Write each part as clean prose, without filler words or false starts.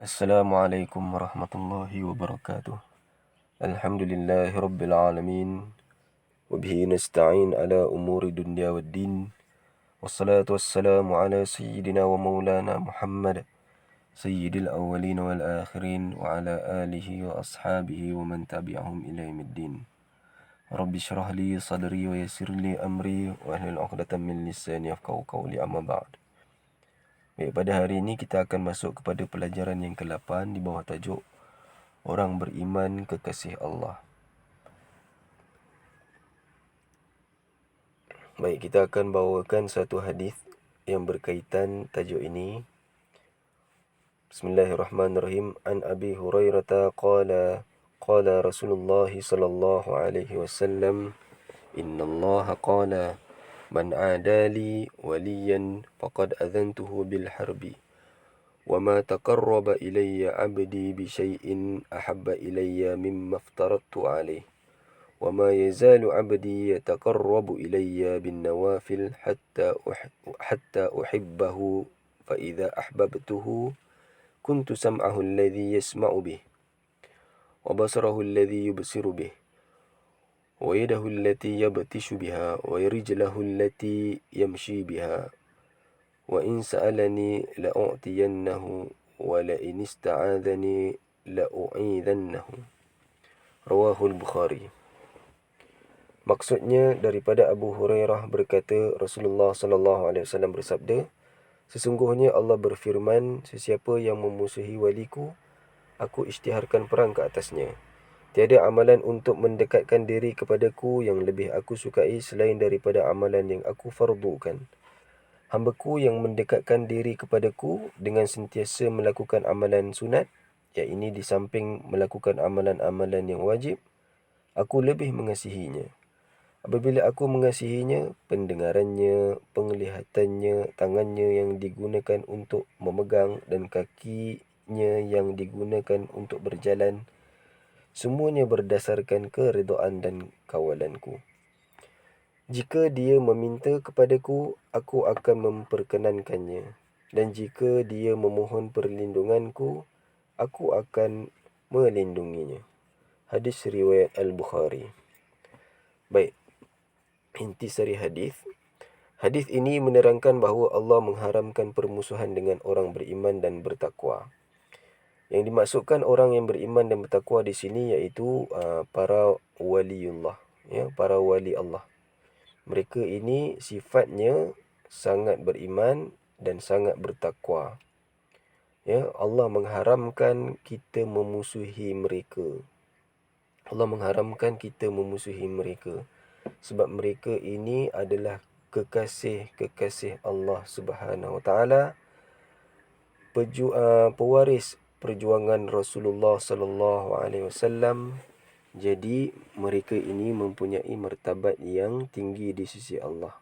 Assalamualaikum warahmatullahi wabarakatuh. Alhamdulillahi rabbil alamin. Wabihi nasta'in ala umuri dunya waddin. Wassalatu wassalamu ala sayyidina wa maulana Muhammad sayyidil awwalin wal akhirin wa ala alihi wa ashabihi wa man tabi'ahum ila yaumiddin. Rabbi syrah li sadri wa yassir li amri wa ahlul 'uqdatam min lisani yafqahu qawli, amma ba'd. Baik, pada hari ini kita akan masuk kepada pelajaran yang ke-8 di bawah tajuk Orang beriman kekasih Allah. Baik, kita akan bawakan satu hadis yang berkaitan tajuk ini. Bismillahirrahmanirrahim. An Abi Hurairah qala Rasulullah sallallahu alaihi wasallam, Inna Allah qala man adali waliyan faqad adhantuhu bil harbi wa ma taqarraba ilayya 'abdi bi syai'in ahabba ilayya mimma aftaradtu alayhi wa ma yazalu 'abdi yataqarrabu ilayya bin nawafil hatta uhibbahu fa idza ahbabtuhu kuntu sam'ahu alladhi yasma'u bih wa basarahu alladhi yubsiru bih wa yadahu allati yabtishu biha wa rijlahu allati yamshi biha wa in sa'alani la'u'tiyannahu wa la in ista'adhani la'u'idhannahu. Rawahul Bukhari. Maksudnya daripada Abu Hurairah berkata, Rasulullah sallallahu alaihi wasallam bersabda, sesungguhnya Allah berfirman, sesiapa yang memusuhi waliku, aku isytiharkan perang ke atasnya. Tiada amalan untuk mendekatkan diri kepadaku yang lebih aku sukai selain daripada amalan yang aku fardukan. Hambaku yang mendekatkan diri kepadaku dengan sentiasa melakukan amalan sunat, iaitu di samping melakukan amalan-amalan yang wajib, aku lebih mengasihinya. Apabila aku mengasihinya, pendengarannya, penglihatannya, tangannya yang digunakan untuk memegang dan kakinya yang digunakan untuk berjalan, semuanya berdasarkan keridaan dan kawalanku. Jika dia meminta kepadaku, aku akan memperkenankannya. Dan jika dia memohon perlindunganku, aku akan melindunginya. Hadis riwayat Al-Bukhari. Baik, intisari hadis. Hadis ini menerangkan bahawa Allah mengharamkan permusuhan dengan orang beriman dan bertakwa. Yang dimaksudkan orang yang beriman dan bertakwa di sini iaitu para waliullah, ya, para wali Allah. Mereka ini sifatnya sangat beriman dan sangat bertakwa. Ya, Allah mengharamkan kita memusuhi mereka. Allah mengharamkan kita memusuhi mereka sebab mereka ini adalah kekasih-kekasih Allah Subhanahu Wa Taala, pewaris perjuangan Rasulullah sallallahu alaihi wasallam. Jadi mereka ini mempunyai martabat yang tinggi di sisi Allah.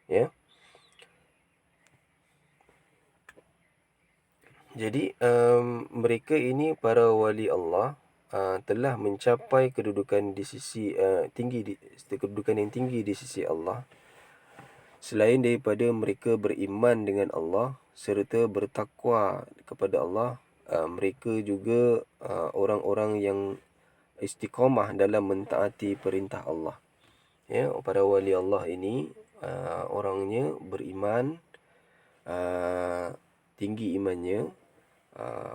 Ya. Jadi mereka ini para wali Allah telah mencapai kedudukan di sisi kedudukan yang tinggi di sisi Allah. Selain daripada mereka beriman dengan Allah serta bertakwa kepada Allah, mereka juga orang-orang yang istiqamah dalam mentaati perintah Allah. Ya, para wali Allah ini orangnya beriman, tinggi imannya,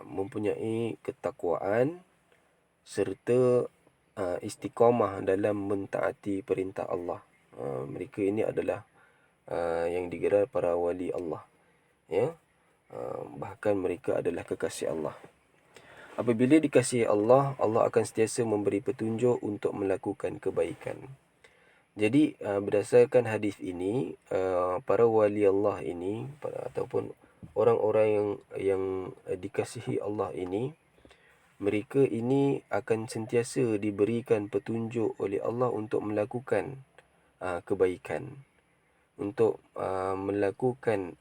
mempunyai ketakwaan serta istiqamah dalam mentaati perintah Allah. Mereka ini adalah yang digelar para wali Allah. Ya, bahkan mereka adalah kekasih Allah. Apabila dikasihi Allah, Allah akan sentiasa memberi petunjuk untuk melakukan kebaikan. Jadi berdasarkan hadis ini, para wali Allah ini ataupun orang-orang yang dikasihi Allah ini, mereka ini akan sentiasa diberikan petunjuk oleh Allah untuk melakukan kebaikan, untuk melakukan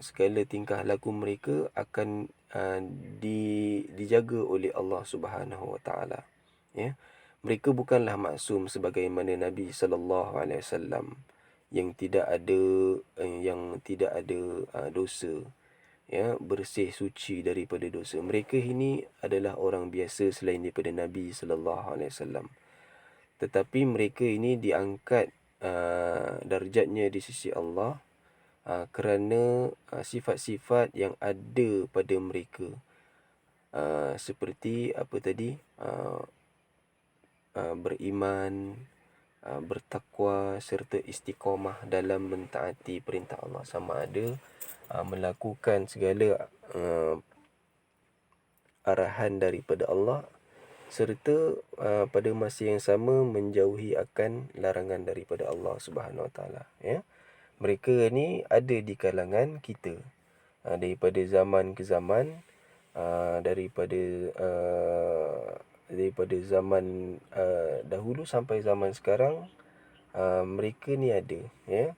segala tingkah laku mereka akan dijaga oleh Allah Subhanahu Wa Taala. Ya, mereka bukanlah maksum sebagaimana Nabi sallallahu alaihi wasallam yang tidak ada dosa, ya, bersih suci daripada dosa. Mereka ini adalah orang biasa selain daripada Nabi sallallahu alaihi wasallam. Tetapi mereka ini diangkat darjatnya di sisi Allah kerana sifat-sifat yang ada pada mereka, seperti apa tadi, beriman, bertakwa serta istiqamah dalam mentaati perintah Allah, sama ada melakukan segala arahan daripada Allah, serta pada masa yang sama menjauhi akan larangan daripada Allah Subhanahu Wa Taala, ya. Mereka ni ada di kalangan kita daripada zaman ke zaman, daripada zaman dahulu sampai zaman sekarang. Mereka ni ada, ya.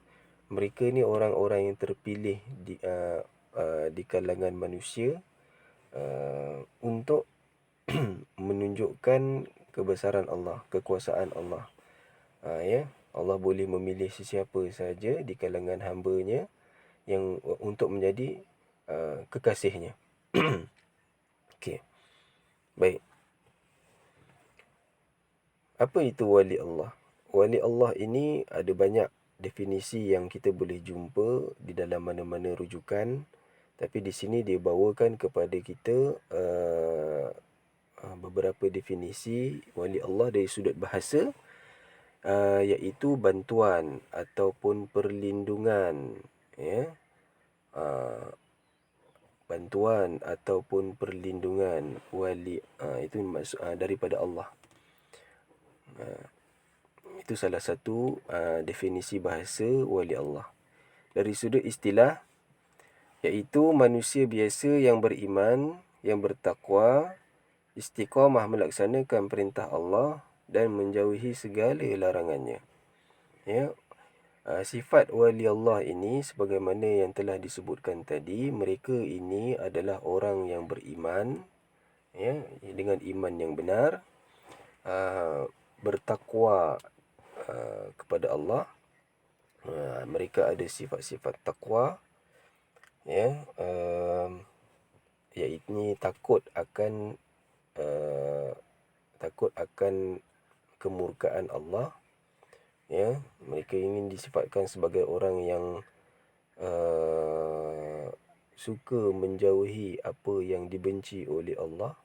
Mereka ni orang-orang yang terpilih di kalangan manusia untuk menunjukkan kebesaran Allah, kekuasaan Allah. Ya, Allah boleh memilih sesiapa saja di kalangan hamba-Nya yang untuk menjadi kekasihnya. Okey. Baik. Apa itu wali Allah? Wali Allah ini ada banyak definisi yang kita boleh jumpa di dalam mana-mana rujukan, tapi di sini dia bawakan kepada kita beberapa definisi wali Allah dari sudut bahasa, iaitu bantuan ataupun perlindungan, ya. Bantuan ataupun perlindungan wali, itu maksud daripada Allah. Itu salah satu definisi bahasa wali Allah. Dari sudut istilah, iaitu manusia biasa yang beriman, yang bertakwa, istiqamah melaksanakan perintah Allah dan menjauhi segala larangannya. Ya. Sifat wali Allah ini sebagaimana yang telah disebutkan tadi, mereka ini adalah orang yang beriman, ya, dengan iman yang benar, bertakwa kepada Allah. Mereka ada sifat-sifat takwa, ya, iaitu takut akan kemurkaan Allah, ya. Mereka ingin disifatkan sebagai orang yang suka menjauhi apa yang dibenci oleh Allah,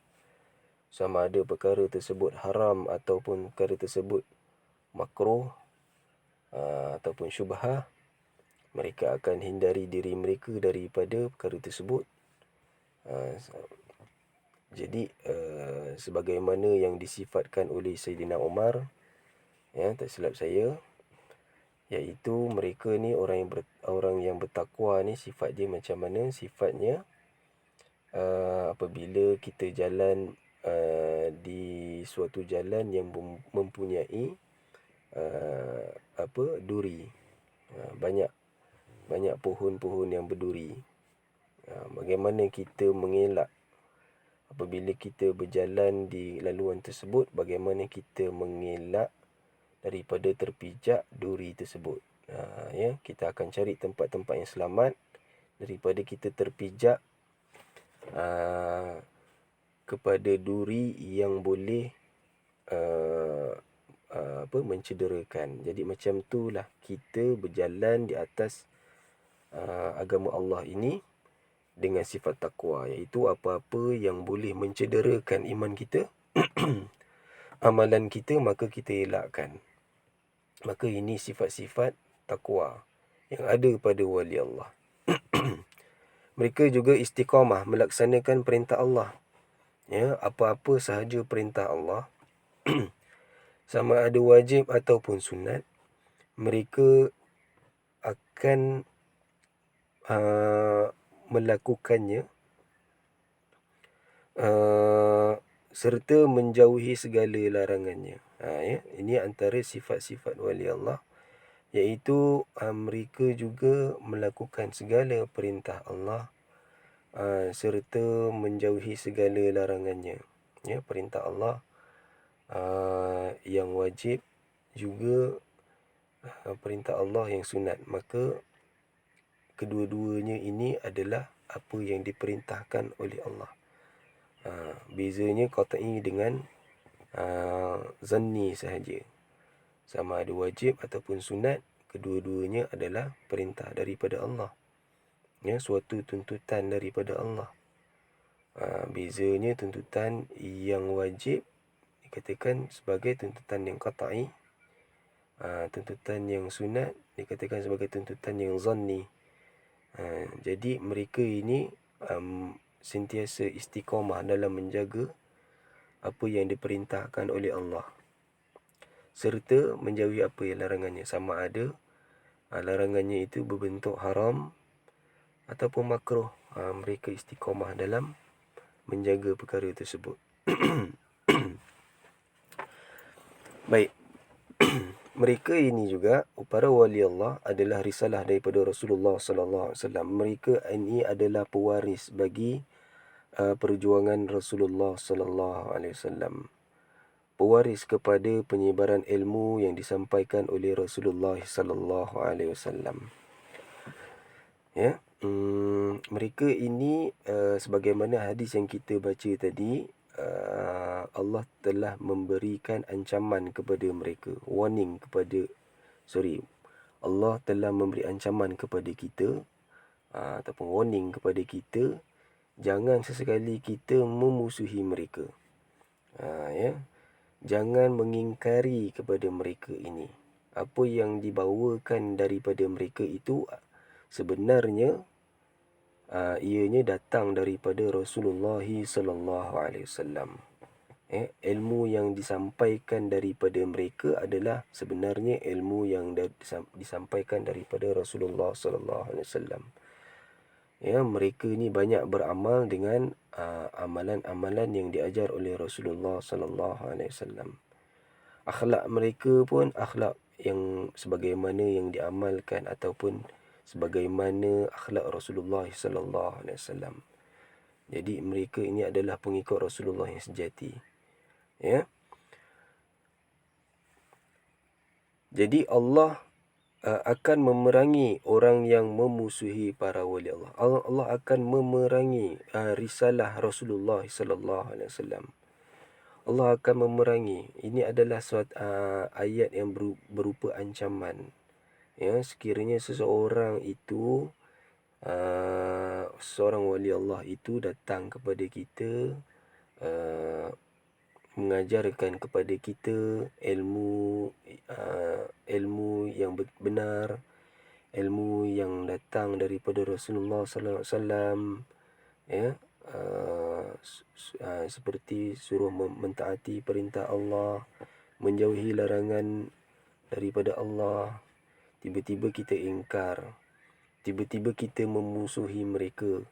sama ada perkara tersebut haram ataupun perkara tersebut makruh ataupun syubhah. Mereka akan hindari diri mereka daripada perkara tersebut. Jadi sebagaimana yang disifatkan oleh Sayyidina Umar, ya, tak silap saya, iaitu mereka ni orang yang bertakwa ni, sifat dia macam mana? Sifatnya apabila kita jalan di suatu jalan yang mempunyai duri, banyak pohon-pohon yang berduri, bagaimana kita mengelak apabila kita berjalan di laluan tersebut, bagaimana kita mengelak daripada terpijak duri tersebut. Ya, kita akan cari tempat-tempat yang selamat daripada kita terpijak kepada duri yang boleh mencederakan. Jadi macam itulah kita berjalan di atas agama Allah ini dengan sifat takwa, iaitu apa-apa yang boleh mencederakan iman kita, amalan kita, maka kita elakkan. Maka ini sifat-sifat takwa yang ada pada wali Allah. Mereka juga istiqamah melaksanakan perintah Allah, ya, apa-apa sahaja perintah Allah sama ada wajib ataupun sunat, mereka akan melakukannya serta menjauhi segala larangannya. Ya, ini antara sifat-sifat wali Allah, iaitu mereka juga melakukan segala perintah Allah serta menjauhi segala larangannya. Ya, perintah Allah yang wajib juga perintah Allah yang sunat, maka kedua-duanya ini adalah apa yang diperintahkan oleh Allah. Bezanya qat'i dengan zanni sahaja. Sama ada wajib ataupun sunat, kedua-duanya adalah perintah daripada Allah. Ya, suatu tuntutan daripada Allah. Bezanya tuntutan yang wajib dikatakan sebagai tuntutan yang qat'i. Tuntutan yang sunat dikatakan sebagai tuntutan yang zanni. Jadi mereka ini sentiasa istiqamah dalam menjaga apa yang diperintahkan oleh Allah, serta menjauhi apa yang larangannya, sama ada larangannya itu berbentuk haram ataupun makruh. Mereka istiqamah dalam menjaga perkara tersebut. Baik. Mereka ini juga, para wali Allah, adalah risalah daripada Rasulullah sallallahu alaihi wasallam. Mereka ini adalah pewaris bagi perjuangan Rasulullah sallallahu alaihi wasallam. Pewaris kepada penyebaran ilmu yang disampaikan oleh Rasulullah sallallahu alaihi wasallam. Ya, mereka ini sebagaimana hadis yang kita baca tadi, Allah telah memberikan ancaman kepada mereka, warning kepada Allah telah memberi ancaman kepada kita, ataupun warning kepada kita, jangan sesekali kita memusuhi mereka. Ya, jangan mengingkari kepada mereka ini. Apa yang dibawakan daripada mereka itu sebenarnya ianya datang daripada Rasulullah sallallahu alaihi wasallam. Ilmu yang disampaikan daripada mereka adalah sebenarnya ilmu yang disampaikan daripada Rasulullah sallallahu alaihi wasallam. Ya, mereka ni banyak beramal dengan amalan-amalan yang diajar oleh Rasulullah sallallahu alaihi wasallam. Akhlak mereka pun akhlak yang sebagaimana yang diamalkan ataupun sebagaimana akhlak Rasulullah sallallahu alaihi wasallam. Jadi mereka ini adalah pengikut Rasulullah yang sejati. Ya. Jadi Allah akan memerangi orang yang memusuhi para wali Allah. Allah akan memerangi risalah Rasulullah sallallahu alaihi wasallam. Allah akan memerangi. Ini adalah suatu ayat yang berupa ancaman. Ya, sekiranya seseorang itu seorang wali Allah itu datang kepada kita, mengajarkan kepada kita ilmu yang benar, ilmu yang datang daripada Rasulullah sallallahu alaihi wasallam, ya, seperti suruh mentaati perintah Allah, menjauhi larangan daripada Allah. Tiba-tiba kita ingkar, tiba-tiba kita memusuhi mereka,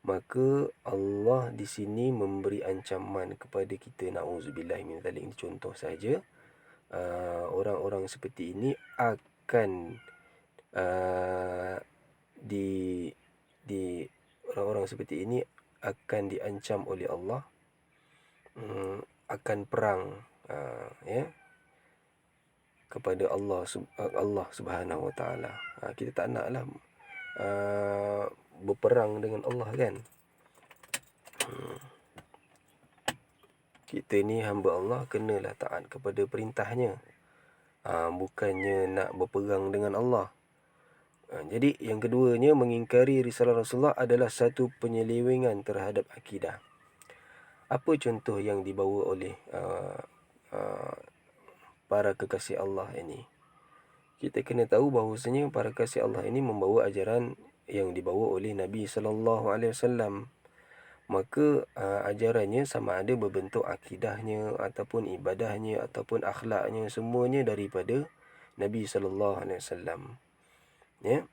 maka Allah di sini memberi ancaman kepada kita. Nauzubillah min dzalik. Ini contoh saja. Orang-orang seperti ini akan orang-orang seperti ini akan diancam oleh Allah, akan perang, ya, kepada Allah Subhanahu Wa Taala. Kita tak naklah berperang dengan Allah, kan. Kita ni hamba Allah, kenalah taat kepada perintahnya, bukannya nak berperang dengan Allah. Jadi yang keduanya, mengingkari risalah Rasulullah adalah satu penyelewengan terhadap akidah. Apa contoh yang dibawa oleh para kekasih Allah ini? Kita kena tahu bahawasanya para kekasih Allah ini membawa ajaran yang dibawa oleh Nabi sallallahu alaihi wasallam. Maka ajarannya sama ada berbentuk akidahnya ataupun ibadahnya ataupun akhlaknya, semuanya daripada Nabi sallallahu alaihi wasallam. Ya.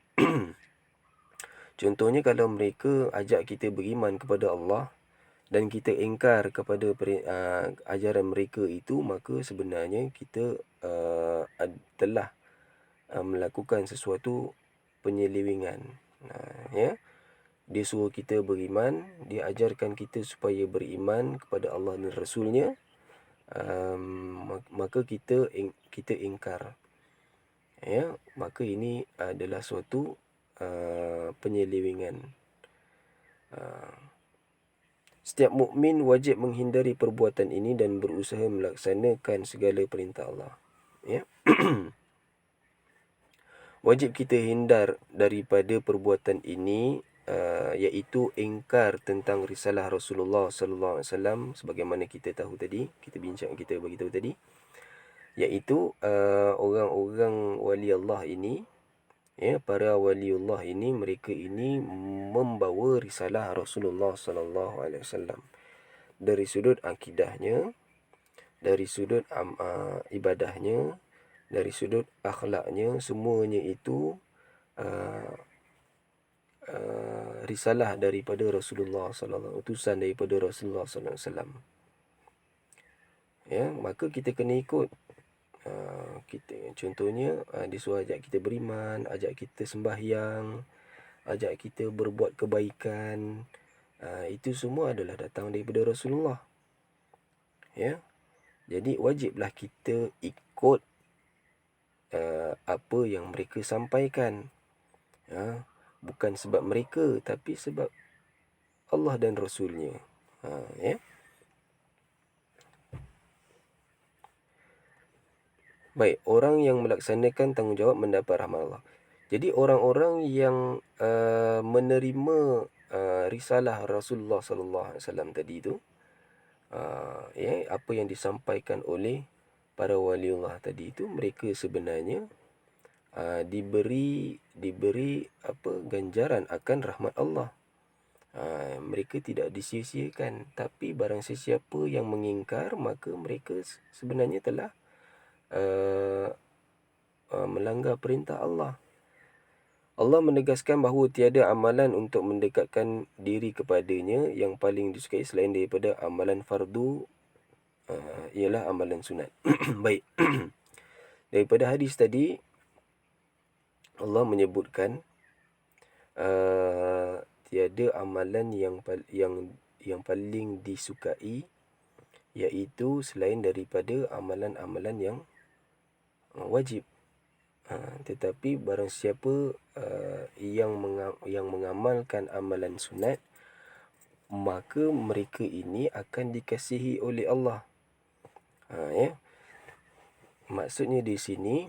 Contohnya, kalau mereka ajak kita beriman kepada Allah dan kita ingkar kepada ajaran mereka itu, maka sebenarnya kita telah melakukan sesuatu penyelewengan. Ya. Dia suruh kita beriman, dia ajarkan kita supaya beriman kepada Allah dan Rasulnya, maka kita ingkar. ya, maka ini adalah suatu penyelewengan. Setiap mukmin wajib menghindari perbuatan ini dan berusaha melaksanakan segala perintah Allah. Ya. Wajib kita hindar daripada perbuatan ini, iaitu ingkar tentang risalah Rasulullah sallallahu alaihi wasallam, sebagaimana kita tahu tadi, kita bagi tahu tadi, iaitu orang-orang wali Allah ini, ya, para waliullah ini, mereka ini membawa risalah Rasulullah sallallahu alaihi wasallam dari sudut akidahnya, dari sudut ibadahnya, dari sudut akhlaknya, semuanya itu risalah daripada Rasulullah sallallahu, utusan daripada Rasulullah sallallahu alaihi wasallam. Ya, maka kita kena ikut. Kita contohnya dia suruh ajak kita beriman, ajak kita sembahyang, ajak kita berbuat kebaikan. Itu semua adalah datang daripada Rasulullah. Ya. Jadi wajiblah kita ikut apa yang mereka sampaikan. Bukan sebab mereka, tapi sebab Allah dan Rasulnya. Ya. Baik, orang yang melaksanakan tanggungjawab mendapat rahmat Allah. Jadi orang-orang yang menerima risalah Rasulullah sallallahu alaihi wasallam tadi itu, ya, apa yang disampaikan oleh para waliullah tadi itu, mereka sebenarnya diberi ganjaran akan rahmat Allah. Mereka tidak disia-siakan. Tapi barang sesiapa yang mengingkar, maka mereka sebenarnya telah melanggar perintah Allah. Allah menegaskan bahawa tiada amalan untuk mendekatkan diri kepadanya yang paling disukai selain daripada amalan fardu, ialah amalan sunat. Baik. Daripada hadis tadi, Allah menyebutkan tiada amalan yang paling disukai, iaitu selain daripada amalan-amalan yang wajib. Tetapi barang siapa yang mengamalkan amalan sunat, maka mereka ini akan dikasihi oleh Allah. Ya. Maksudnya di sini,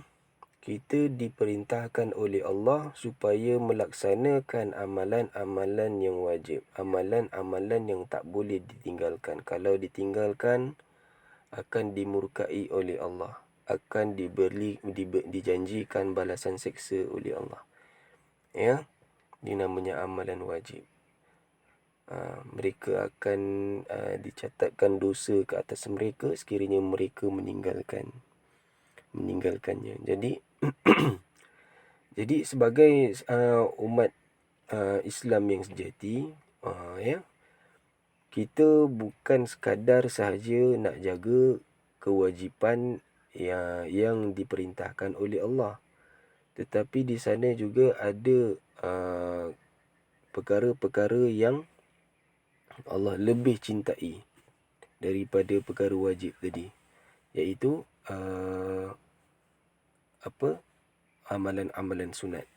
kita diperintahkan oleh Allah supaya melaksanakan amalan-amalan yang wajib, amalan-amalan yang tak boleh ditinggalkan. Kalau ditinggalkan, akan dimurkai oleh Allah, akan dijanjikan balasan seksa oleh Allah. Ya, ini namanya amalan wajib. Mereka akan dicatatkan dosa ke atas mereka sekiranya mereka meninggalkannya. Jadi jadi sebagai umat Islam yang sejati, ya, kita bukan sekadar sahaja nak jaga kewajipan yang diperintahkan oleh Allah, tetapi di sana juga ada perkara-perkara yang Allah lebih cintai daripada perkara wajib tadi, iaitu amalan-amalan sunat.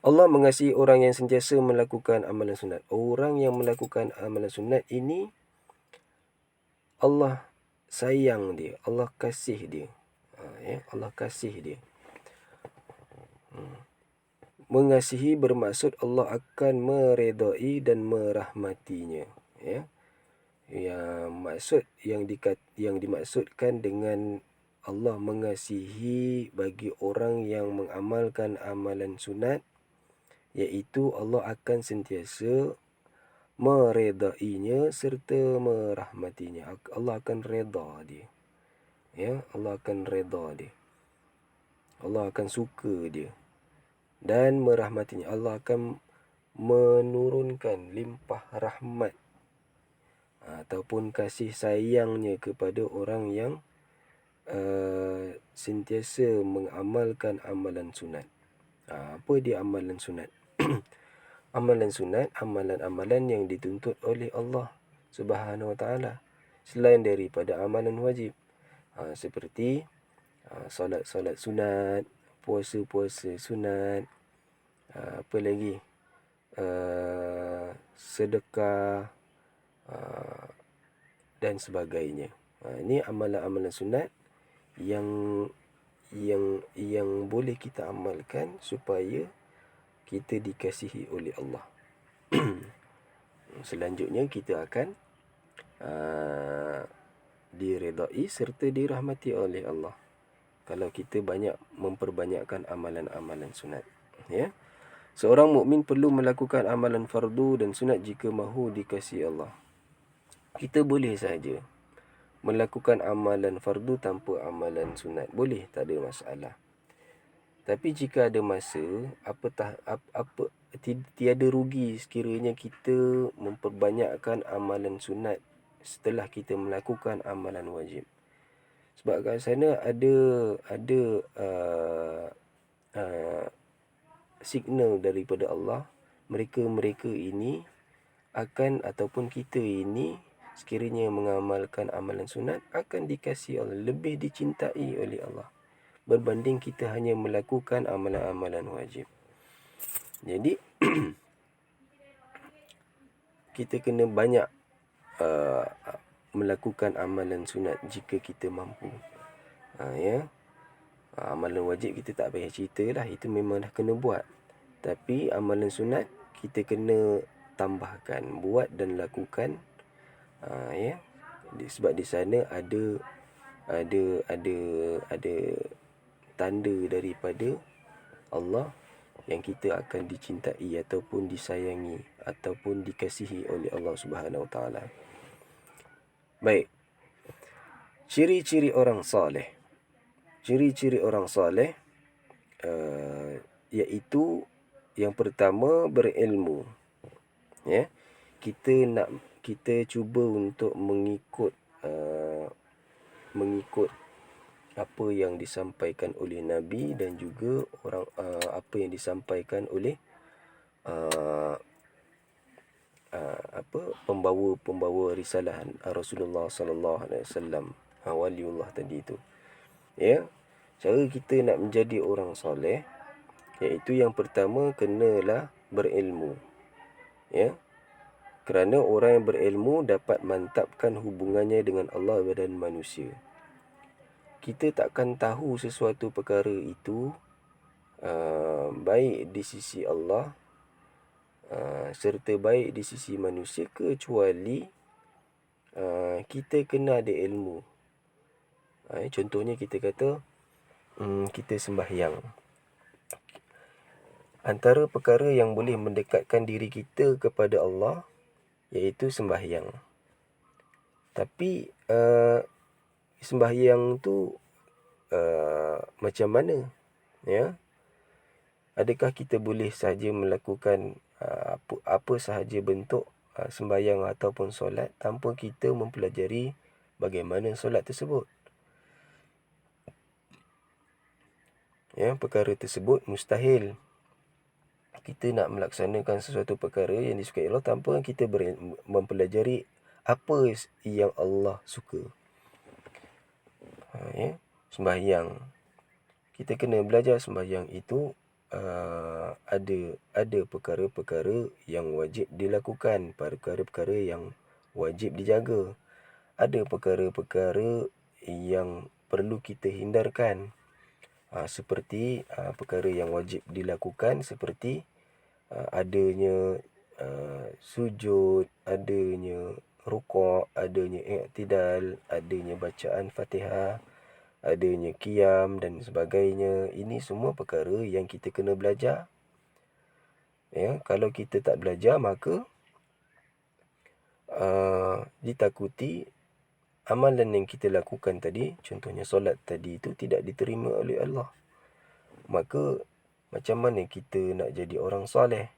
Allah mengasihi orang yang sentiasa melakukan amalan sunat. Orang yang melakukan amalan sunat ini, Allah sayang dia, Allah kasih dia. Ya, Allah kasih dia. Mengasihi bermaksud Allah akan meredai dan merahmatinya. Ya. Maksud yang dimaksudkan dengan Allah mengasihi bagi orang yang mengamalkan amalan sunat, iaitu Allah akan sentiasa meredainya serta merahmatinya. Allah akan reda dia. Ya, Allah akan reda dia. Allah akan suka dia dan merahmatinya. Allah akan menurunkan limpah rahmat ataupun kasih sayangnya kepada orang yang sentiasa mengamalkan amalan sunat. Apa dia amalan sunat? Amalan sunat, amalan-amalan yang dituntut oleh Allah Subhanahu Wa Taala selain daripada amalan wajib. Seperti Solat sunat, puasa sunat, apa lagi, sedekah, dan sebagainya. Ini amalan-amalan sunat yang boleh kita amalkan supaya kita dikasihi oleh Allah. Selanjutnya kita akan diredai serta dirahmati oleh Allah kalau kita banyak memperbanyakkan amalan-amalan sunat. Ya. Seorang mukmin perlu melakukan amalan fardu dan sunat jika mahu dikasihi Allah. Kita boleh saja melakukan amalan fardu tanpa amalan sunat. Boleh, tak ada masalah. Tapi jika ada masa, tiada rugi sekiranya kita memperbanyakkan amalan sunat setelah kita melakukan amalan wajib. Sebab kat sana ada signal daripada Allah, mereka ini akan, ataupun kita ini sekiranya mengamalkan amalan sunat akan dikasihi Allah, lebih dicintai oleh Allah berbanding kita hanya melakukan amalan-amalan wajib. Jadi kita kena banyak melakukan amalan sunat jika kita mampu. Ya. Amalan wajib kita tak payah cerita lah, itu memang dah kena buat. Tapi amalan sunat kita kena tambahkan, buat dan lakukan. Ya. Sebab di sana ada tanda daripada Allah yang kita akan dicintai ataupun disayangi ataupun dikasihi oleh Allah Subhanahu Wa Taala. Baik. Ciri-ciri orang saleh. Ciri-ciri orang saleh iaitu yang pertama, berilmu. Ya. Kita cuba untuk mengikut apa yang disampaikan oleh Nabi dan juga apa yang disampaikan oleh pembawa risalah Rasulullah sallallahu alaihi wasallam, waliullah tadi itu. Ya. Cara kita nak menjadi orang soleh iaitu yang pertama, kenalah berilmu. Ya. Kerana orang yang berilmu dapat mantapkan hubungannya dengan Allah dan manusia. Kita takkan tahu sesuatu perkara itu baik di sisi Allah serta baik di sisi manusia kecuali kita kena ada ilmu. Contohnya kita kata kita sembahyang. Antara perkara yang boleh mendekatkan diri kita kepada Allah iaitu sembahyang. Tapi sembahyang tu macam mana? Ya. Adakah kita boleh sahaja melakukan apa sahaja bentuk sembahyang ataupun solat tanpa kita mempelajari bagaimana solat tersebut? Ya, perkara tersebut mustahil. Kita nak melaksanakan sesuatu perkara yang disukai Allah tanpa kita mempelajari apa yang Allah suka. Ya, sembahyang. Kita kena belajar sembahyang itu ada perkara-perkara yang wajib dilakukan, perkara-perkara yang wajib dijaga. Ada perkara-perkara yang perlu kita hindarkan. Seperti perkara yang wajib dilakukan seperti adanya sujud, adanya rukuk, adanya i'tidal, adanya bacaan Fatihah, adanya qiyam dan sebagainya. Ini semua perkara yang kita kena belajar. Ya, kalau kita tak belajar maka ditakuti amalan yang kita lakukan tadi, contohnya solat tadi itu tidak diterima oleh Allah. Maka macam mana kita nak jadi orang soleh?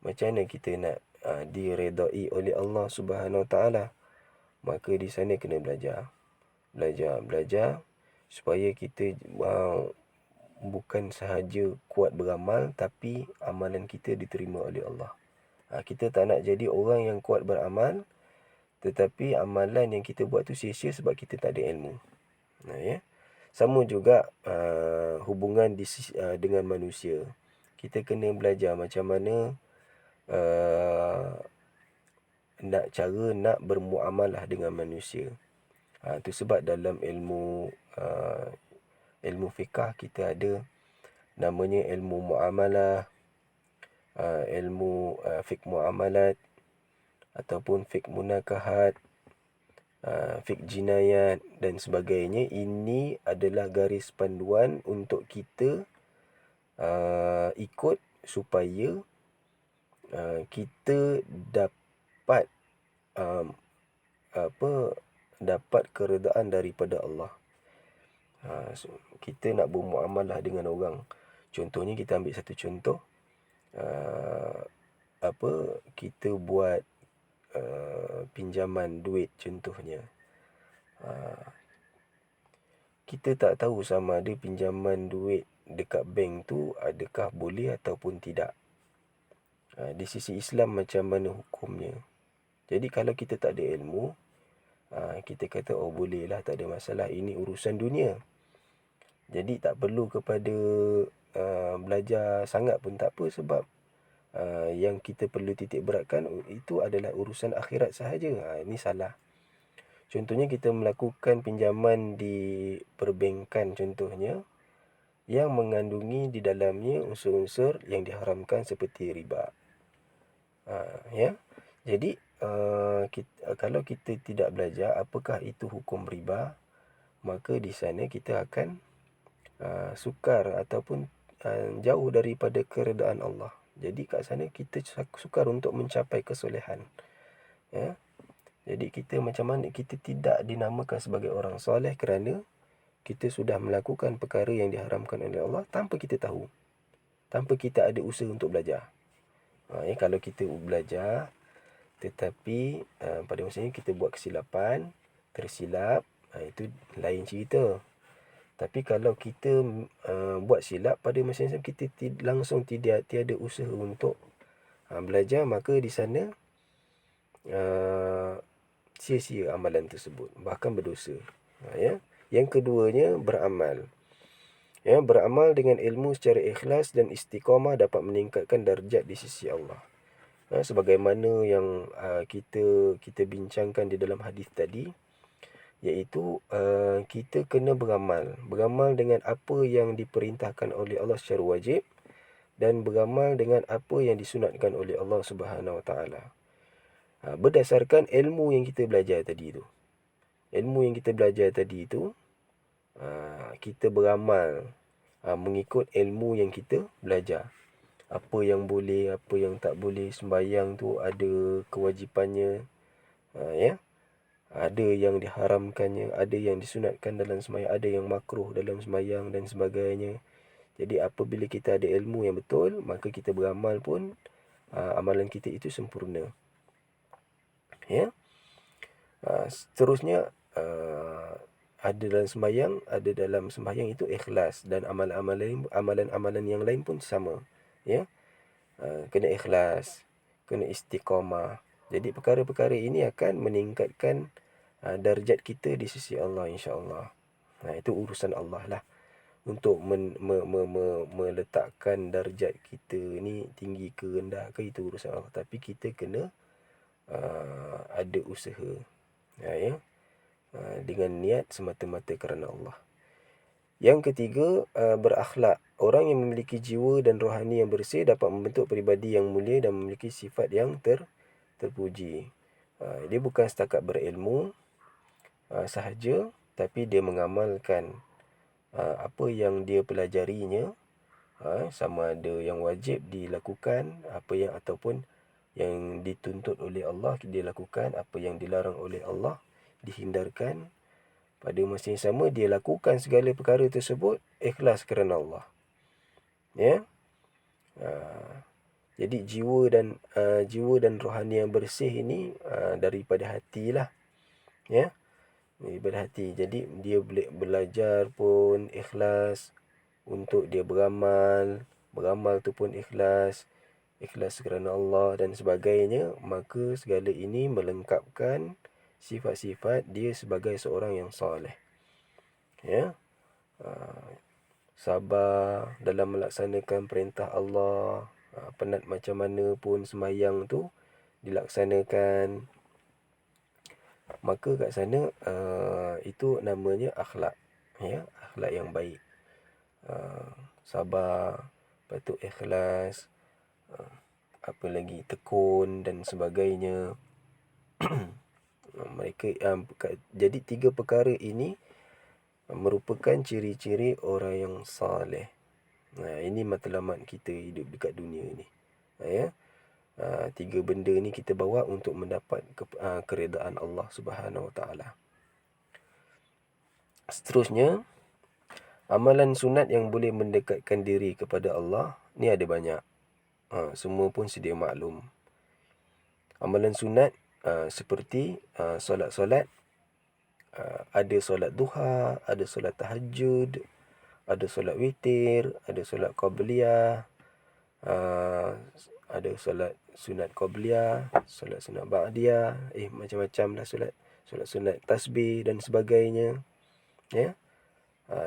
Macam mana kita nak diredai oleh Allah Subhanahu Wa Taala? Maka di sana kena belajar supaya kita bukan sahaja kuat beramal tapi amalan kita diterima oleh Allah. Kita tak nak jadi orang yang kuat beramal tetapi amalan yang kita buat tu sia-sia sebab kita tak ada ilmu. Ya. Sama juga hubungan dengan manusia. Kita kena belajar macam mana nak bermuamalah dengan manusia. Itu sebab dalam ilmu fiqah kita ada namanya ilmu muamalah, ilmu fiqh muamalat ataupun fiqh munakahat, fiqh jinayat dan sebagainya. Ini adalah garis panduan untuk kita ikut supaya kita dapat dapat keredaan daripada Allah. Kita nak bermuamalah dengan orang. Contohnya kita ambil satu contoh, kita buat pinjaman duit contohnya. Kita tak tahu sama ada pinjaman duit dekat bank tu adakah boleh ataupun tidak. Di sisi Islam macam mana hukumnya. Jadi kalau kita tak ada ilmu, kita kata boleh lah, tak ada masalah, ini urusan dunia. Jadi tak perlu kepada belajar sangat pun tak apa, sebab yang kita perlu titik beratkan itu adalah urusan akhirat sahaja. Ini salah. Contohnya kita melakukan pinjaman di perbankan contohnya, yang mengandungi di dalamnya unsur-unsur yang diharamkan seperti riba. Ya. Jadi kalau kita tidak belajar apakah itu hukum riba, maka di sana kita akan sukar ataupun jauh daripada keredaan Allah. Jadi kat sana kita sukar untuk mencapai kesolehan. Ya. Jadi kita macam mana kita tidak dinamakan sebagai orang soleh kerana kita sudah melakukan perkara yang diharamkan oleh Allah tanpa kita tahu, tanpa kita ada usaha untuk belajar. Kalau kita belajar tetapi pada masanya kita buat kesilapan, tersilap, itu lain cerita. Tapi kalau kita buat silap, pada masa yang sama kita langsung tiada usaha untuk belajar, maka di sana sia-sia amalan tersebut, bahkan berdosa. Ya. Yang keduanya, beramal. Ya, beramal dengan ilmu secara ikhlas dan istiqamah dapat meningkatkan darjat di sisi Allah. Sebagaimana yang kita bincangkan di dalam hadis tadi, iaitu kita kena beramal dengan apa yang diperintahkan oleh Allah secara wajib, dan beramal dengan apa yang disunatkan oleh Allah Subhanahu Wa Taala. Berdasarkan ilmu yang kita belajar tadi itu. Ilmu yang kita belajar tadi itu, kita beramal mengikut ilmu yang kita belajar. Apa yang boleh, apa yang tak boleh. Sembahyang tu ada kewajipannya, ya. Ada yang diharamkannya, ada yang disunatkan dalam sembahyang, ada yang makruh dalam sembahyang dan sebagainya. Jadi apabila kita ada ilmu yang betul, maka kita beramal pun amalan kita itu sempurna. Ya. Seterusnya ada dalam sembahyang itu ikhlas, dan amalan-amalan yang lain pun sama. Ya. Kena ikhlas, kena istiqamah. Jadi perkara-perkara ini akan meningkatkan darjat kita di sisi Allah, insya-Allah. Itu urusan Allah lah untuk meletakkan darjat kita ni tinggi ke rendah ke, itu urusan Allah. Tapi kita kena ada usaha, ya. Dengan niat semata-mata kerana Allah. Yang ketiga, berakhlak. Orang yang memiliki jiwa dan rohani yang bersih dapat membentuk peribadi yang mulia dan memiliki sifat yang terpuji. Dia bukan setakat berilmu sahaja, tapi dia mengamalkan apa yang dia pelajarinya, sama ada yang wajib dilakukan, ataupun yang dituntut oleh Allah dia lakukan, apa yang dilarang oleh Allah dihindarkan. Pada masa yang sama dia lakukan segala perkara tersebut ikhlas kerana Allah. Ya. Jadi jiwa dan rohani yang bersih ini daripada hatilah. Ya. Daripada hati. Jadi dia boleh belajar pun ikhlas, untuk dia beramal tu pun ikhlas kerana Allah dan sebagainya. Maka segala ini melengkapkan sifat-sifat dia sebagai seorang yang soleh. Ya. sabar dalam melaksanakan perintah Allah, penat macam mana pun sembahyang tu dilaksanakan. Maka kat sana itu namanya akhlak, ya, akhlak yang baik. Sabar, lepas tu ikhlas, apa lagi, tekun dan sebagainya. Mereka jadi 3 perkara ini merupakan ciri-ciri orang yang saleh. Ini matlamat kita hidup dekat dunia ni. Ya. 3 benda ni kita bawa untuk mendapat keredaan Allah Subhanahu Wa Taala. Seterusnya, amalan sunat yang boleh mendekatkan diri kepada Allah ni ada banyak. Semua pun sedia maklum. Amalan sunat seperti solat-solat, ada solat duha, ada solat tahajud, ada solat witir, ada solat qabliyah, ada solat sunat qabliyah, solat sunat ba'diyah, macam-macam lah solat. Solat sunat tasbih dan sebagainya. Ya.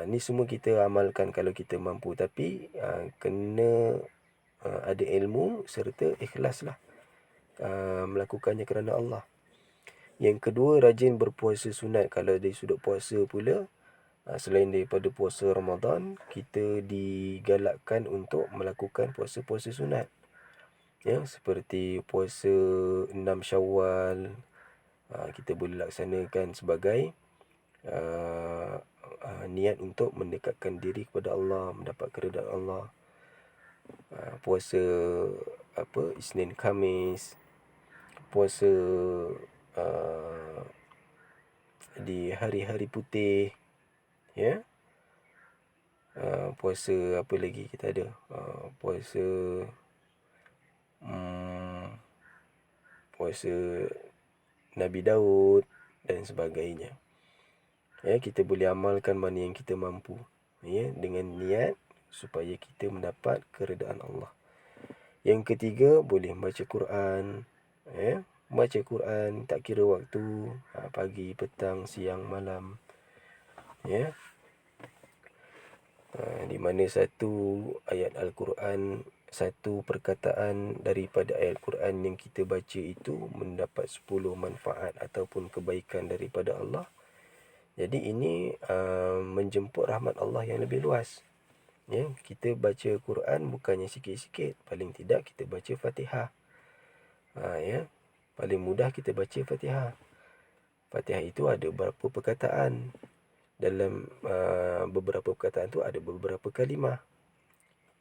Ni semua kita amalkan kalau kita mampu, tapi kena ada ilmu serta ikhlaslah melakukannya kerana Allah. Yang kedua, rajin berpuasa sunat. Kalau dari sudut puasa pula, selain daripada puasa Ramadan, kita digalakkan untuk melakukan puasa-puasa sunat. Ya, seperti puasa 6 Syawal, kita boleh laksanakan sebagai niat untuk mendekatkan diri kepada Allah, mendapat keredaan Allah. Puasa Isnin Khamis, puasa di hari-hari putih, ya. Puasa apa lagi kita ada? Puasa puasa Nabi Daud dan sebagainya. Ya, kita boleh amalkan mana yang kita mampu, ya, dengan niat supaya kita mendapat keredaan Allah. Yang ketiga, boleh baca Quran, ya. Baca Quran tak kira waktu, pagi, petang, siang, malam, ya. Di mana satu ayat Al-Quran, satu perkataan daripada ayat Al-Quran yang kita baca itu mendapat 10 manfaat ataupun kebaikan daripada Allah. Jadi ini menjemput rahmat Allah yang lebih luas. Ya, kita baca Quran bukannya sikit-sikit, paling tidak kita baca Fatihah. Ya, paling mudah kita baca Fatihah. Fatihah itu ada beberapa perkataan. Dalam beberapa perkataan tu ada beberapa kalimah.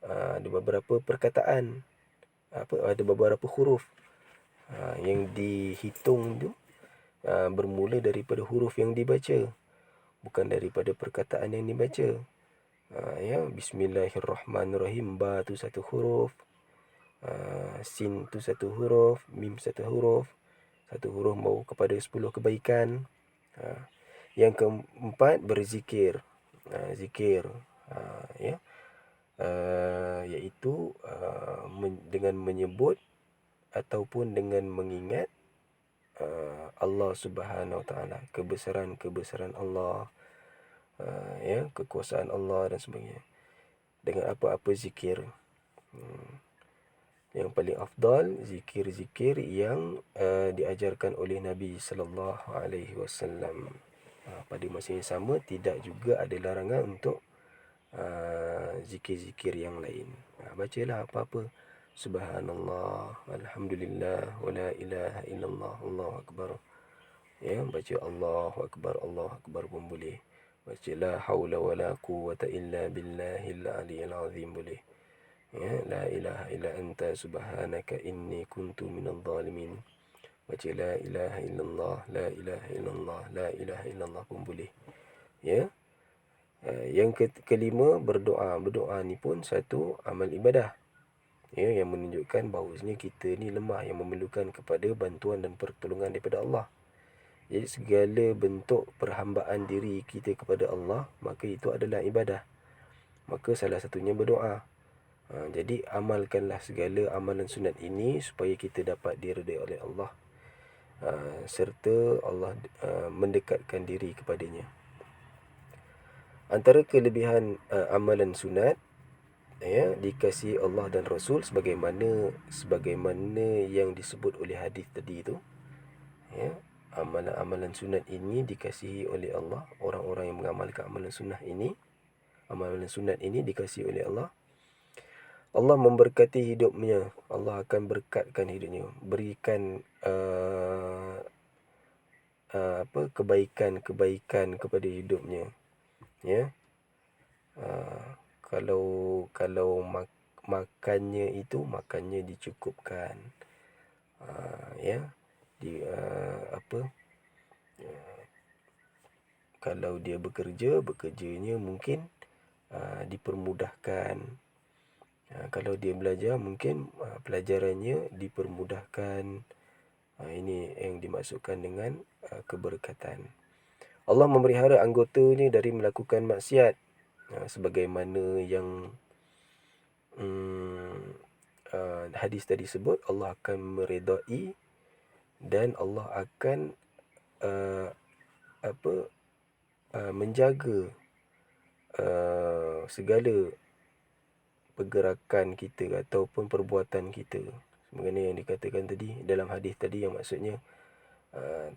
Ada beberapa perkataan. Ada beberapa huruf yang dihitung tu bermula daripada huruf yang dibaca, bukan daripada perkataan yang dibaca. Ya, Bismillahirrahmanirrahim, ba tu satu huruf, sin tu satu huruf, mim satu huruf. Satu huruf membawa kepada 10 kebaikan. Yang keempat, berzikir. Zikir, ya, iaitu dengan menyebut ataupun dengan mengingat Allah Subhanahu Wa Taala, kebesaran Allah, ya, kekuasaan Allah dan sebagainya, dengan apa-apa zikir. Yang paling afdal zikir-zikir yang diajarkan oleh Nabi sallallahu alaihi wasallam. Pada masa yang sama, tidak juga ada larangan untuk zikir-zikir yang lain. Bacalah apa-apa, subhanallah, alhamdulillah, wala ilaha illallah, Allahu akbar. Ya, baca Allahu akbar pun boleh. Baca la haula wala quwwata illa billahil aliyil azim boleh. Ya, la ilaha illa anta subhanaka inni kuntu minadh dhalimin. Baca la ilaha illallah, la ilaha illallah, la ilaha illallah pun boleh. Ya. Yang kelima, berdoa. Berdoa ni pun satu amal ibadah, ya, yang menunjukkan bahawasanya kita ni lemah, yang memerlukan kepada bantuan dan pertolongan daripada Allah. Jadi segala bentuk perhambaan diri kita kepada Allah, maka itu adalah ibadah. Maka salah satunya berdoa. Jadi amalkanlah segala amalan sunat ini supaya kita dapat diredai oleh Allah, serta Allah mendekatkan diri kepadanya. Antara kelebihan amalan sunat, ya, dikasihi Allah dan Rasul sebagaimana yang disebut oleh hadis tadi itu, ya, amalan-amalan sunat ini dikasihi oleh Allah. Orang-orang yang mengamalkan amalan sunat ini dikasihi oleh Allah. Allah memberkati hidupnya. Allah akan berkatkan hidupnya, berikan kebaikan kepada hidupnya, ya. Kalau makannya dicukupkan, ya, di kalau dia bekerjanya mungkin dipermudahkan. Kalau dia belajar, mungkin pelajarannya dipermudahkan. Ini yang dimaksudkan dengan keberkatan. Allah memelihara anggotanya dari melakukan maksiat, sebagaimana yang hadis tadi sebut. Allah akan meredai dan Allah akan menjaga segala pergerakan kita ataupun perbuatan kita. Sebagaimana yang dikatakan tadi dalam hadis tadi, yang maksudnya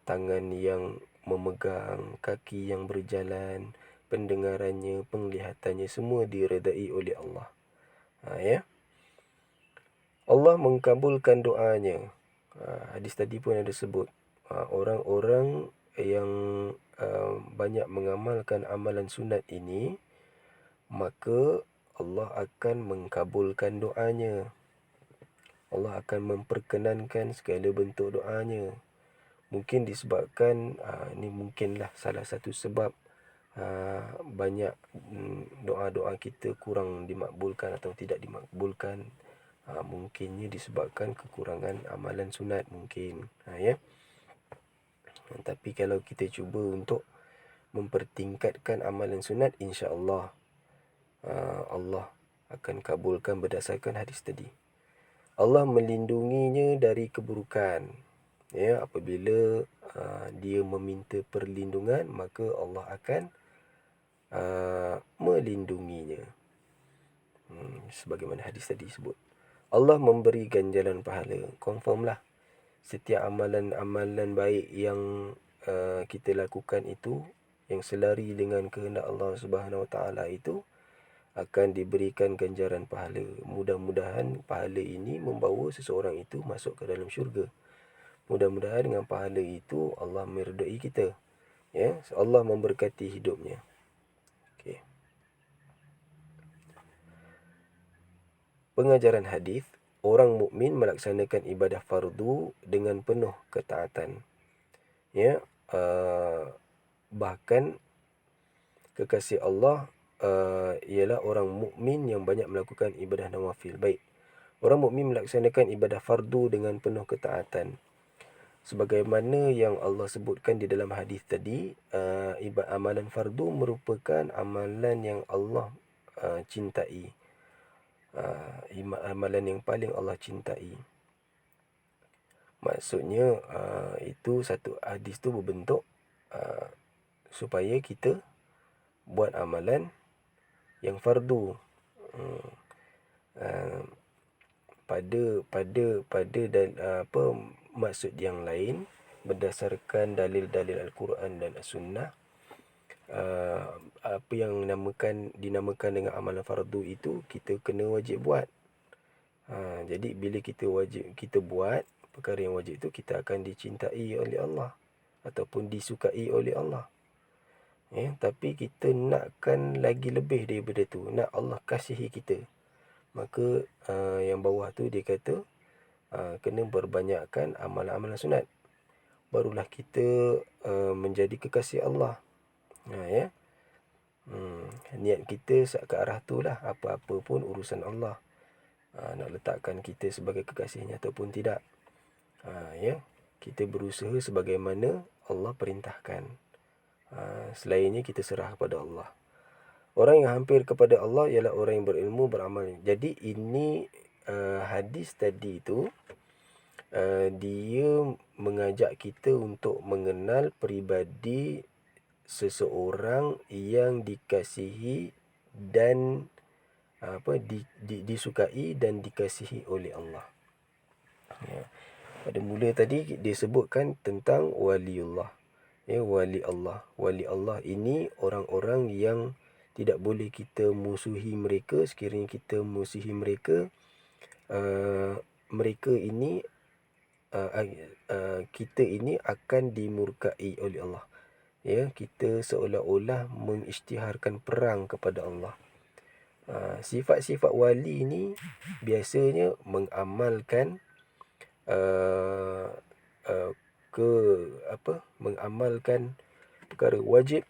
tangan yang memegang, kaki yang berjalan, pendengarannya, penglihatannya, semua diredai oleh Allah. Ya. Allah mengkabulkan doanya. Hadis tadi pun ada sebut, orang-orang yang banyak mengamalkan amalan sunat ini, maka Allah akan mengkabulkan doanya. Allah akan memperkenankan segala bentuk doanya. Mungkin disebabkan, ini mungkinlah salah satu sebab banyak doa-doa kita kurang dimakbulkan atau tidak dimakbulkan. Mungkinnya disebabkan kekurangan amalan sunat mungkin. Ya. Tapi kalau kita cuba untuk mempertingkatkan amalan sunat, insya-Allah Allah akan kabulkan berdasarkan hadis tadi. Allah melindunginya dari keburukan. Ya, apabila dia meminta perlindungan, maka Allah akan melindunginya. Sebagaimana hadis tadi sebut. Allah memberi ganjaran pahala. Confirmlah setiap amalan-amalan baik yang kita lakukan itu, yang selari dengan kehendak Allah Subhanahu Wa Taala itu, akan diberikan ganjaran pahala. Mudah-mudahan pahala ini membawa seseorang itu masuk ke dalam syurga. Mudah-mudahan dengan pahala itu Allah meridai kita. Ya, Allah memberkati hidupnya. Okey. Pengajaran hadis, orang mukmin melaksanakan ibadah fardu dengan penuh ketaatan. Ya, bahkan kekasih Allah ialah orang mukmin yang banyak melakukan ibadah nawafil. Baik, orang mukmin melaksanakan ibadah fardu dengan penuh ketaatan. Sebagaimana yang Allah sebutkan di dalam hadis tadi, amalan fardu merupakan amalan yang Allah cintai. Amalan yang paling Allah cintai. Maksudnya itu satu hadis tu berbentuk supaya kita buat amalan yang fardu pada dan maksud yang lain berdasarkan dalil-dalil Al-Quran dan As-Sunnah. Apa yang dinamakan dengan amalan fardu itu kita kena wajib buat. Jadi bila kita buat perkara yang wajib itu, kita akan dicintai oleh Allah ataupun disukai oleh Allah. Ya, tapi kita nakkan lagi lebih daripada tu, nak Allah kasihi kita. Maka yang bawah tu dia kata kena berbanyakkan amalan-amalan sunat. Barulah kita menjadi kekasih Allah. Ya. Niat kita ke arah tu lah. Apa-apa pun urusan Allah. Nak letakkan kita sebagai kekasihnya ataupun tidak. Ya. Kita berusaha sebagaimana Allah perintahkan. Selainnya kita serah kepada Allah. Orang yang hampir kepada Allah ialah orang yang berilmu, beramal. Jadi ini hadis tadi itu dia mengajak kita untuk mengenal peribadi seseorang yang dikasihi dan disukai dan dikasihi oleh Allah. Ya. Pada mula tadi disebutkan tentang waliullah. Ya, wali Allah. Wali Allah ini orang-orang yang tidak boleh kita musuhi mereka. Sekiranya kita musuhi mereka, mereka ini kita ini akan dimurkai oleh Allah. Ya, kita seolah-olah mengisytiharkan perang kepada Allah. Sifat-sifat wali ni biasanya mengamalkan uh, uh, mengamalkan perkara wajib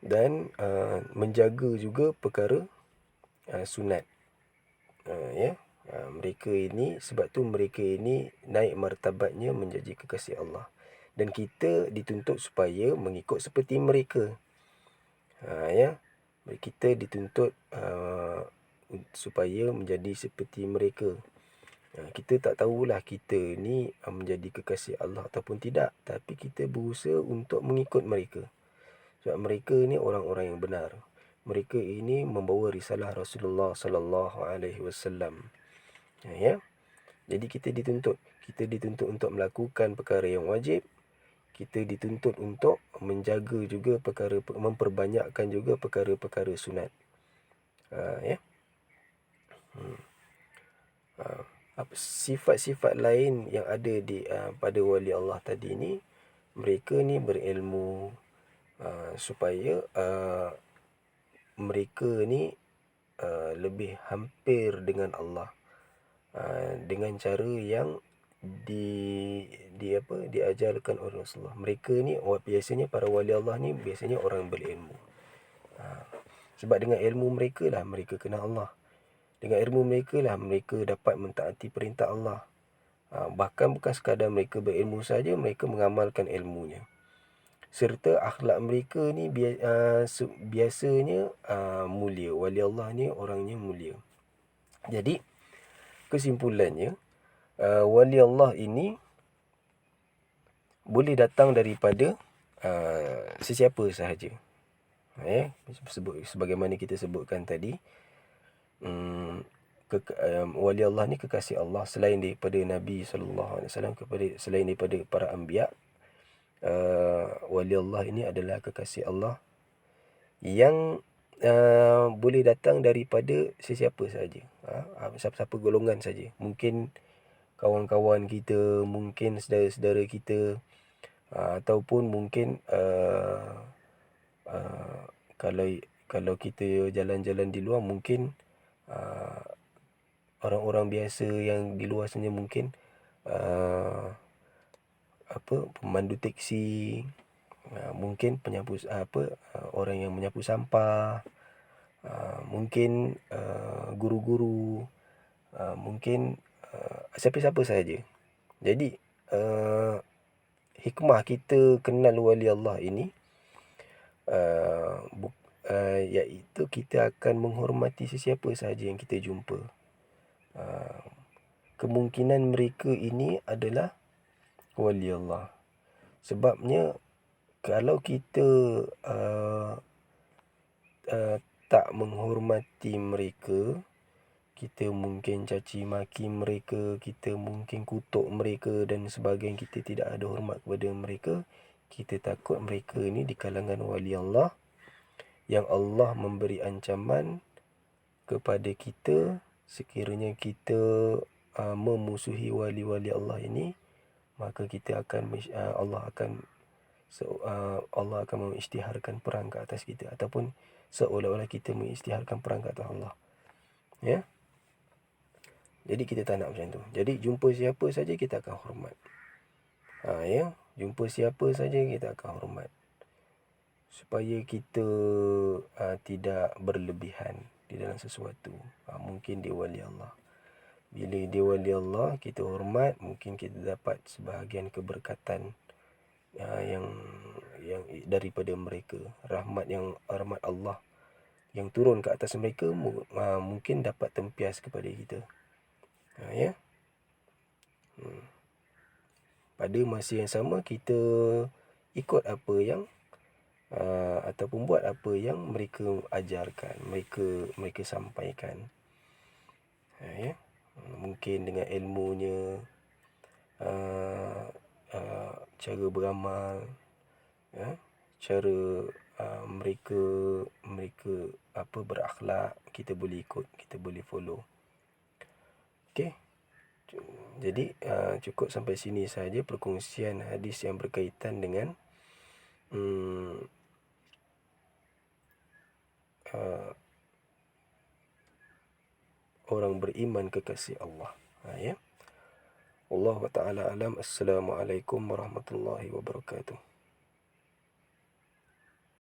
dan menjaga juga perkara sunat. Ya, mereka ini, sebab tu mereka ini naik martabatnya menjadi kekasih Allah, dan kita dituntut supaya mengikut seperti mereka. Ya, kita dituntut supaya menjadi seperti mereka. Kita tak tahulah kita ni menjadi kekasih Allah ataupun tidak, tapi kita berusaha untuk mengikut mereka. Sebab mereka ni orang-orang yang benar. Mereka ini membawa risalah Rasulullah sallallahu alaihi wasallam. Ya. Jadi kita dituntut untuk melakukan perkara yang wajib. Kita dituntut untuk menjaga juga perkara, memperbanyakkan juga perkara-perkara sunat. Ya. Sifat-sifat lain yang ada pada wali Allah tadi ni, mereka ni berilmu, supaya mereka ni lebih hampir dengan Allah dengan cara yang diajarkan oleh Rasulullah. Mereka ni biasanya, para wali Allah ni biasanya orang berilmu. Sebab dengan ilmu mereka lah mereka kenal Allah. Dengan ilmu mereka lah mereka dapat mentaati perintah Allah. Bahkan bukan sekadar mereka berilmu saja, mereka mengamalkan ilmunya. Serta akhlak mereka ni biasanya mulia. Wali Allah ni orangnya mulia. Jadi kesimpulannya, wali Allah ini boleh datang daripada sesiapa sahaja. Sebagaimana kita sebutkan tadi, wali Allah ni kekasih Allah selain daripada Nabi SAW, selain daripada para anbiya. Wali Allah ini adalah kekasih Allah yang boleh datang daripada sesiapa saja, siapa-siapa golongan saja. Mungkin kawan-kawan kita, mungkin saudara-saudara kita, ataupun mungkin kalau kita jalan-jalan di luar, mungkin orang-orang biasa yang di luar sana, mungkin pemandu teksi, mungkin penyapu, orang yang menyapu sampah, mungkin guru-guru, mungkin siapa-siapa sahaja. Jadi hikmah kita kenal wali Allah ini iaitu kita akan menghormati sesiapa sahaja yang kita jumpa. Kemungkinan mereka ini adalah wali Allah. Sebabnya kalau kita tak menghormati mereka, kita mungkin caci maki mereka, kita mungkin kutuk mereka dan sebagainya, kita tidak ada hormat kepada mereka, kita takut mereka ini di kalangan wali Allah yang Allah memberi ancaman kepada kita sekiranya kita memusuhi wali-wali Allah ini, maka kita akan Allah akan mengisytiharkan perang ke atas kita, ataupun seolah-olah kita mengisytiharkan perang ke atas Allah. Ya. Jadi kita tak nak macam tu. Jadi jumpa siapa saja kita akan hormat. Ya, jumpa siapa saja kita akan hormat. Supaya kita tidak berlebihan di dalam sesuatu. Mungkin dia wali Allah. Bila dia wali Allah, kita hormat, mungkin kita dapat sebahagian keberkatan yang daripada mereka. Rahmat Allah yang turun ke atas mereka mungkin dapat tempias kepada kita. Ya. pada masa yang sama kita ikut apa yang ataupun buat apa yang mereka ajarkan, mereka sampaikan. Ya. Mungkin dengan ilmunya, cara beramal, ya, cara mereka mereka berakhlak, kita boleh ikut, kita boleh follow. Okey. Jadi cukup sampai sini saja perkongsian hadis yang berkaitan dengan orang beriman kekasih Allah. Ya. Wallahu ta'ala alam. Assalamualaikum warahmatullahi wabarakatuh.